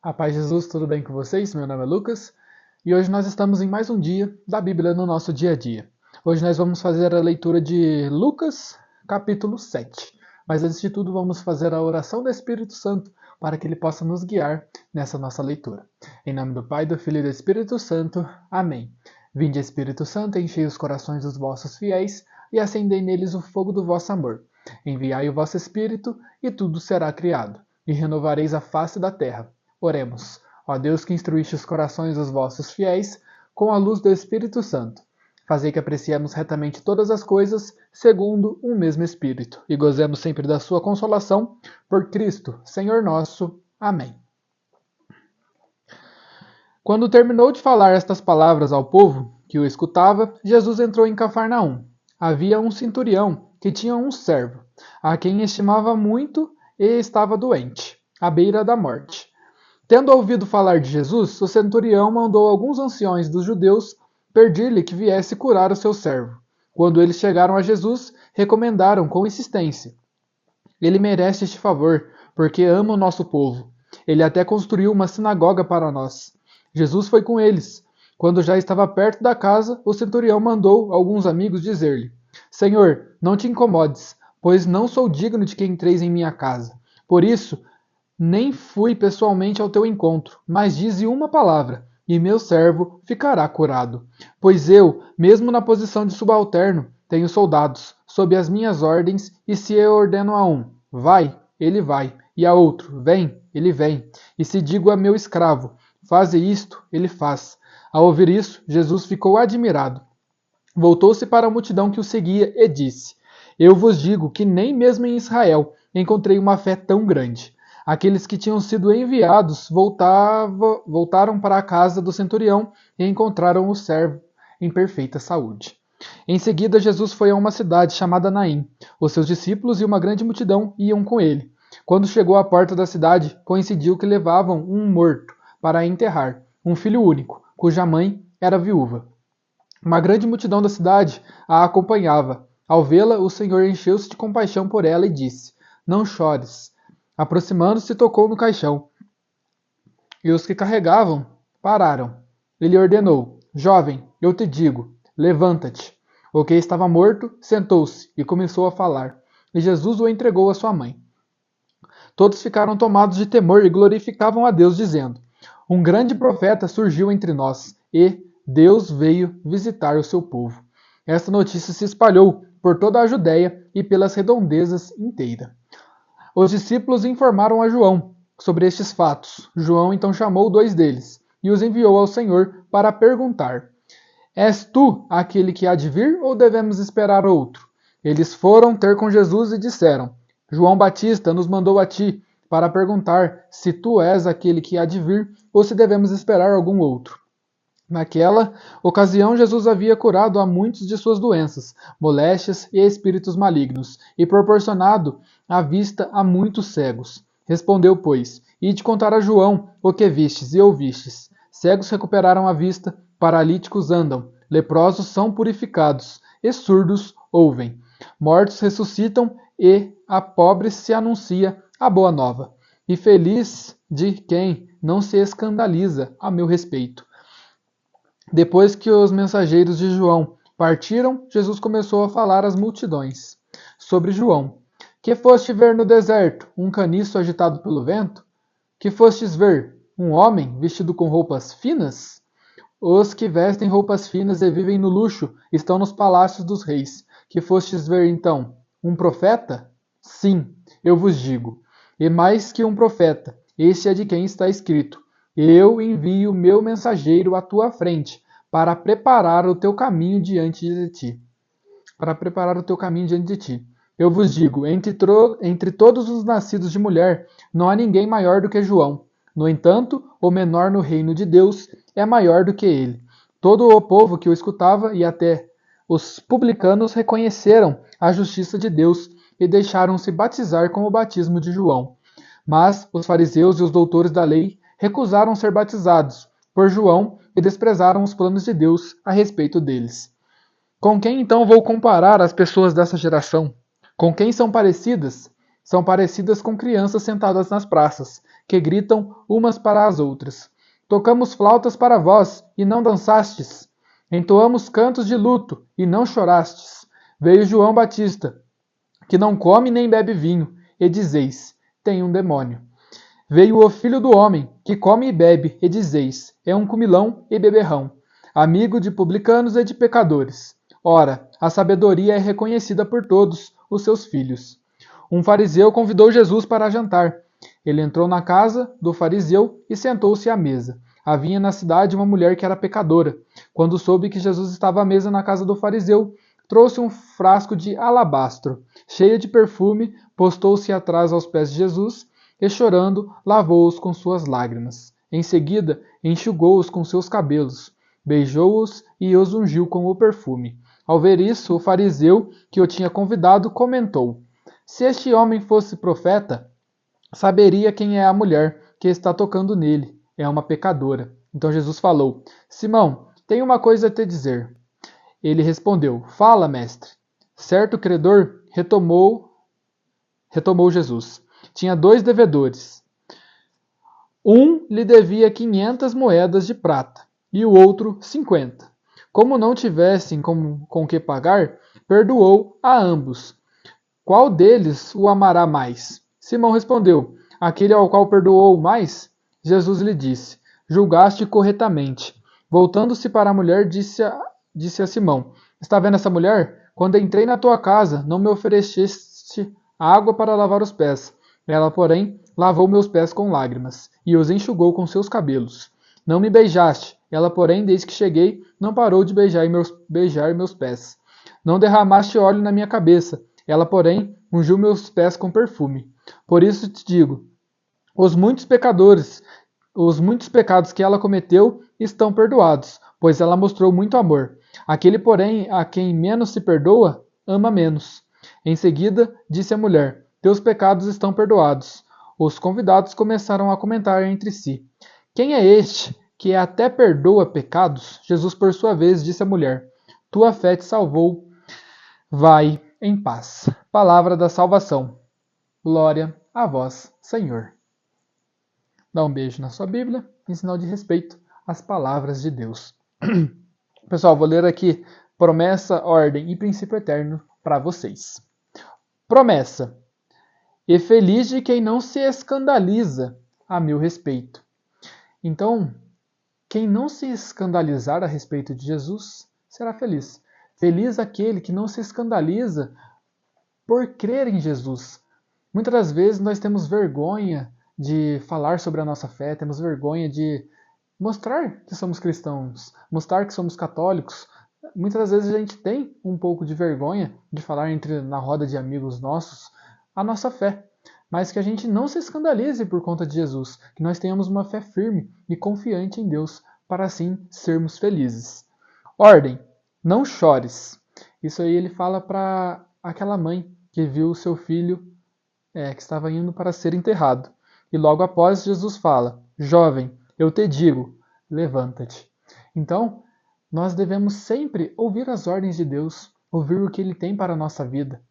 A paz de Jesus, tudo bem com vocês? Meu nome é Lucas e hoje nós estamos em mais um dia da Bíblia no nosso dia a dia. Hoje nós vamos fazer a leitura de Lucas, capítulo 7. Mas antes de tudo, vamos fazer a oração do Espírito Santo para que ele possa nos guiar nessa nossa leitura. Em nome do Pai, do Filho e do Espírito Santo. Amém. Vinde, Espírito Santo, enchei os corações dos vossos fiéis e acendei neles o fogo do vosso amor. Enviai o vosso Espírito e tudo será criado, e renovareis a face da terra. Oremos. Ó Deus, que instruíste os corações dos vossos fiéis com a luz do Espírito Santo, fazei que apreciemos retamente todas as coisas segundo um mesmo Espírito e gozemos sempre da sua consolação por Cristo, Senhor nosso. Amém. Quando terminou de falar estas palavras ao povo que o escutava, Jesus entrou em Cafarnaum. Havia um centurião que tinha um servo, a quem estimava muito e estava doente, à beira da morte. Tendo ouvido falar de Jesus, o centurião mandou alguns anciões dos judeus pedir-lhe que viesse curar o seu servo. Quando eles chegaram a Jesus, recomendaram com insistência: ele merece este favor, porque ama o nosso povo. Ele até construiu uma sinagoga para nós. Jesus foi com eles. Quando já estava perto da casa, o centurião mandou alguns amigos dizer-lhe: Senhor, não te incomodes, pois não sou digno de que entreis em minha casa. Por isso, nem fui pessoalmente ao teu encontro, mas dize uma palavra, e meu servo ficará curado. Pois eu, mesmo na posição de subalterno, tenho soldados, sob as minhas ordens, e se eu ordeno a um, vai, ele vai, e a outro, vem, ele vem. E se digo a meu escravo, faze isto, ele faz. Ao ouvir isso, Jesus ficou admirado. Voltou-se para a multidão que o seguia e disse: Eu vos digo que nem mesmo em Israel encontrei uma fé tão grande. Aqueles que tinham sido enviados voltaram para a casa do centurião e encontraram o servo em perfeita saúde. Em seguida, Jesus foi a uma cidade chamada Naim. Os seus discípulos e uma grande multidão iam com ele. Quando chegou à porta da cidade, coincidiu que levavam um morto para enterrar, um filho único, cuja mãe era viúva. Uma grande multidão da cidade a acompanhava. Ao vê-la, o Senhor encheu-se de compaixão por ela e disse: Não chores. Aproximando-se, tocou no caixão, e os que carregavam pararam. Ele ordenou: Jovem, eu te digo, levanta-te. O que estava morto sentou-se e começou a falar, e Jesus o entregou à sua mãe. Todos ficaram tomados de temor e glorificavam a Deus, dizendo: Um grande profeta surgiu entre nós, e Deus veio visitar o seu povo. Esta notícia se espalhou por toda a Judéia e pelas redondezas inteiras. Os discípulos informaram a João sobre estes fatos. João então chamou 2 deles e os enviou ao Senhor para perguntar: És tu aquele que há de vir ou devemos esperar outro? Eles foram ter com Jesus e disseram: João Batista nos mandou a ti para perguntar se tu és aquele que há de vir ou se devemos esperar algum outro. Naquela ocasião, Jesus havia curado a muitos de suas doenças, moléstias e espíritos malignos, e proporcionado a vista a muitos cegos. Respondeu, pois: Ide contar a João o que vistes e ouvistes. Cegos recuperaram a vista, paralíticos andam, leprosos são purificados, e surdos ouvem. Mortos ressuscitam, e a pobres se anuncia a boa nova. E feliz de quem não se escandaliza a meu respeito. Depois que os mensageiros de João partiram, Jesus começou a falar às multidões sobre João. Que foste ver no deserto? Um caniço agitado pelo vento? Que fostes ver? Um homem vestido com roupas finas? Os que vestem roupas finas e vivem no luxo estão nos palácios dos reis. Que fostes ver então? Um profeta? Sim, eu vos digo. E mais que um profeta, este é de quem está escrito: Eu envio meu mensageiro à tua frente, para preparar o teu caminho diante de ti. Eu vos digo, entre todos os nascidos de mulher, não há ninguém maior do que João. No entanto, o menor no reino de Deus é maior do que ele. Todo o povo que o escutava e até os publicanos reconheceram a justiça de Deus e deixaram-se batizar com o batismo de João. Mas os fariseus e os doutores da lei recusaram ser batizados por João e desprezaram os planos de Deus a respeito deles. Com quem então vou comparar as pessoas dessa geração? Com quem são parecidas? são parecidas com crianças sentadas nas praças, que gritam umas para as outras. Tocamos flautas para vós, e não dançastes. Entoamos cantos de luto, e não chorastes. Veio João Batista, que não come nem bebe vinho, e dizeis, tem um demônio. Veio o Filho do Homem, que come e bebe, e dizeis, é um comilão e beberrão, amigo de publicanos e de pecadores. Ora, a sabedoria é reconhecida por todos os seus filhos. Um fariseu convidou Jesus para jantar. Ele entrou na casa do fariseu e sentou-se à mesa. Havia na cidade uma mulher que era pecadora. Quando soube que Jesus estava à mesa na casa do fariseu, trouxe um frasco de alabastro, cheio de perfume, postou-se atrás aos pés de Jesus e, chorando, lavou-os com suas lágrimas. Em seguida, enxugou-os com seus cabelos, beijou-os e os ungiu com o perfume. Ao ver isso, o fariseu que o tinha convidado comentou: se este homem fosse profeta, saberia quem é a mulher que está tocando nele. É uma pecadora. Então Jesus falou: Simão, tenho uma coisa a te dizer. Ele respondeu: fala, mestre. Certo credor retomou Jesus. Tinha 2 devedores. Um lhe devia 500 moedas de prata e o outro 50. Como não tivessem com que pagar, perdoou a ambos. Qual deles o amará mais? Simão respondeu: aquele ao qual perdoou mais. Jesus lhe disse: julgaste corretamente. Voltando-se para a mulher, disse a Simão: está vendo essa mulher? Quando entrei na tua casa, não me ofereceste água para lavar os pés. Ela, porém, lavou meus pés com lágrimas e os enxugou com seus cabelos. Não me beijaste. Ela, porém, desde que cheguei, não parou de beijar meus pés. Não derramaste óleo na minha cabeça. Ela, porém, ungiu meus pés com perfume. Por isso te digo, os muitos pecados que ela cometeu estão perdoados, pois ela mostrou muito amor. Aquele, porém, a quem menos se perdoa, ama menos. Em seguida, disse a mulher: teus pecados estão perdoados. Os convidados começaram a comentar entre si: quem é este que até perdoa pecados? Jesus, por sua vez, disse à mulher: tua fé te salvou. Vai em paz. Palavra da salvação. Glória a vós, Senhor. Dá um beijo na sua Bíblia, em sinal de respeito às palavras de Deus. Pessoal, vou ler aqui promessa, ordem e princípio eterno para vocês. Promessa. E feliz de quem não se escandaliza a meu respeito. Então, quem não se escandalizar a respeito de Jesus será feliz. Feliz aquele que não se escandaliza por crer em Jesus. Muitas das vezes nós temos vergonha de falar sobre a nossa fé, temos vergonha de mostrar que somos cristãos, mostrar que somos católicos. Muitas das vezes a gente tem um pouco de vergonha de falar na roda de amigos nossos a nossa fé, mas que a gente não se escandalize por conta de Jesus, que nós tenhamos uma fé firme e confiante em Deus, para assim sermos felizes. Ordem, não chores. Isso aí ele fala para aquela mãe que viu o seu filho que estava indo para ser enterrado. E logo após Jesus fala: jovem, eu te digo, levanta-te. Então, nós devemos sempre ouvir as ordens de Deus, ouvir o que Ele tem para a nossa vida.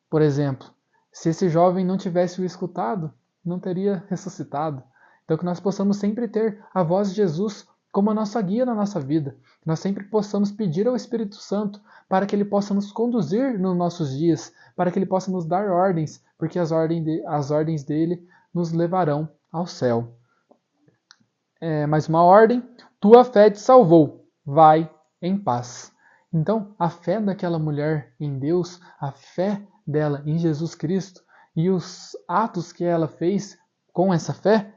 Por exemplo, se esse jovem não tivesse o escutado, não teria ressuscitado. Então, que nós possamos sempre ter a voz de Jesus como a nossa guia na nossa vida. Que nós sempre possamos pedir ao Espírito Santo para que Ele possa nos conduzir nos nossos dias, para que Ele possa nos dar ordens, porque as ordens dele nos levarão ao céu. Mais uma ordem: tua fé te salvou, vai em paz. Então, a fé daquela mulher em Deus, a fé dela em Jesus Cristo e os atos que ela fez com essa fé,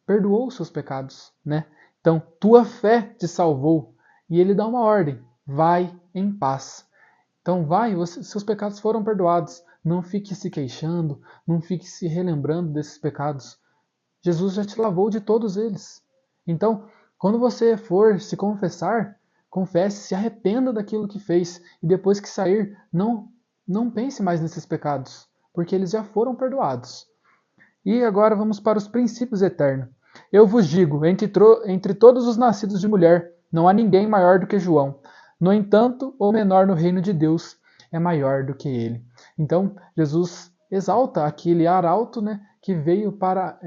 perdoou os seus pecados, né? Então, tua fé te salvou. E ele dá uma ordem: vai em paz. Então vai, seus pecados foram perdoados. Não fique se queixando, não fique se relembrando desses pecados. Jesus já te lavou de todos eles. Então, quando você for se confessar, confesse, se arrependa daquilo que fez. E depois que sair, não pense mais nesses pecados, porque eles já foram perdoados. E agora vamos para os princípios eternos. Eu vos digo, entre todos os nascidos de mulher, não há ninguém maior do que João. No entanto, o menor no reino de Deus é maior do que ele. Então, Jesus exalta aquele arauto, né, que veio para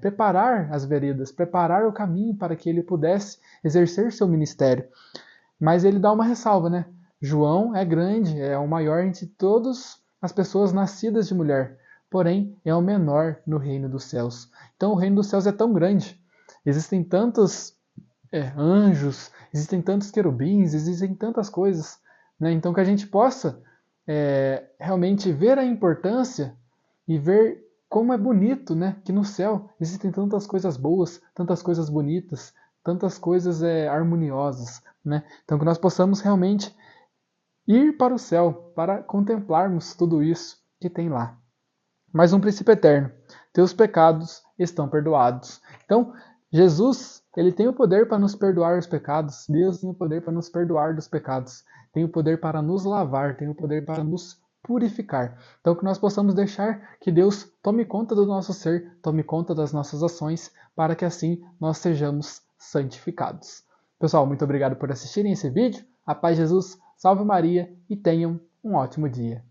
preparar as veredas, preparar o caminho para que ele pudesse exercer seu ministério. Mas ele dá uma ressalva, né? João é grande, é o maior entre todas as pessoas nascidas de mulher, porém é o menor no reino dos céus. Então o reino dos céus é tão grande, existem tantos anjos, existem tantos querubins, existem tantas coisas, né? Então que a gente possa realmente ver a importância e ver como é bonito, né? Que no céu existem tantas coisas boas, tantas coisas bonitas, tantas coisas harmoniosas, né? Então que nós possamos realmente ir para o céu para contemplarmos tudo isso que tem lá. Mais um princípio eterno: teus pecados estão perdoados. Então, Jesus, ele tem o poder para nos perdoar os pecados. Deus tem o poder para nos perdoar dos pecados. Tem o poder para nos lavar, tem o poder para nos purificar. Então, que nós possamos deixar que Deus tome conta do nosso ser, tome conta das nossas ações, para que assim nós sejamos santificados. Pessoal, muito obrigado por assistirem esse vídeo. A paz de Jesus, salve Maria e tenham um ótimo dia.